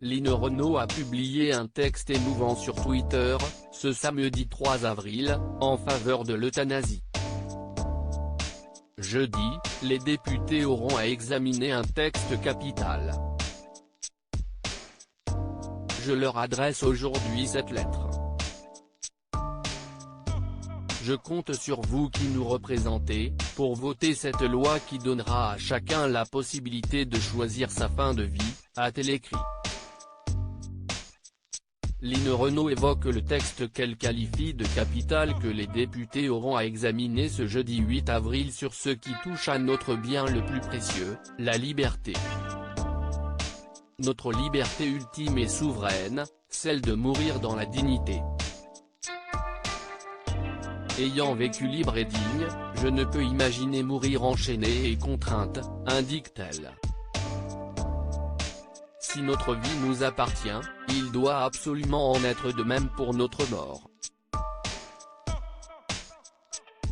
Lynn Renault a publié un texte émouvant sur Twitter, ce samedi 3 avril, en faveur de l'euthanasie. Jeudi, les députés auront à examiner un texte capital. Je leur adresse aujourd'hui cette lettre. Je compte sur vous qui nous représentez, pour voter cette loi qui donnera à chacun la possibilité de choisir sa fin de vie, a-t-elle écrit. Lynn Renault évoque le texte qu'elle qualifie de capital que les députés auront à examiner ce jeudi 8 avril sur ce qui touche à notre bien le plus précieux, la liberté. Notre liberté ultime et souveraine, celle de mourir dans la dignité. Ayant vécu libre et digne, je ne peux imaginer mourir enchaînée et contrainte, indique-t-elle. Si notre vie nous appartient, il doit absolument en être de même pour notre mort.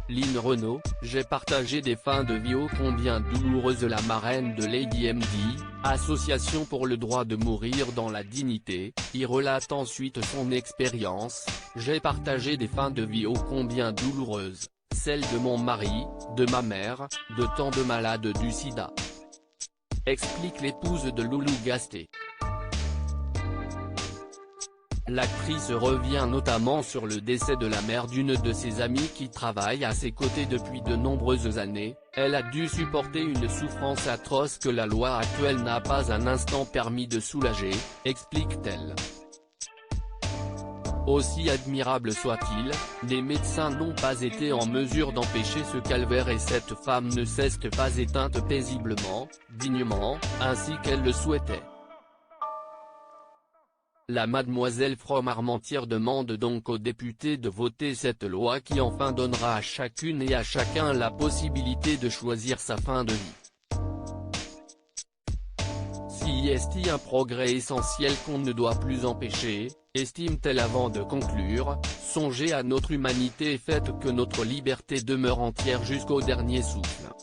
Lynn Renault, j'ai partagé des fins de vie ô combien douloureuses. La marraine de Lady MD, association pour le droit de mourir dans la dignité, y relate ensuite son expérience. J'ai partagé des fins de vie ô combien douloureuses, celles de mon mari, de ma mère, de tant de malades du sida. Explique l'épouse de Loulou Gasté. L'actrice revient notamment sur le décès de la mère d'une de ses amies qui travaille à ses côtés depuis de nombreuses années. Elle a dû supporter une souffrance atroce que la loi actuelle n'a pas un instant permis de soulager, explique-t-elle. Aussi admirable soit-il, les médecins n'ont pas été en mesure d'empêcher ce calvaire et cette femme ne s'est pas éteinte paisiblement, dignement, ainsi qu'elle le souhaitait. La mademoiselle From-Armentières demande donc aux députés de voter cette loi qui enfin donnera à chacune et à chacun la possibilité de choisir sa fin de vie. Si est un progrès essentiel qu'on ne doit plus empêcher, estime-t-elle avant de conclure, songez à notre humanité et faites que notre liberté demeure entière jusqu'au dernier souffle.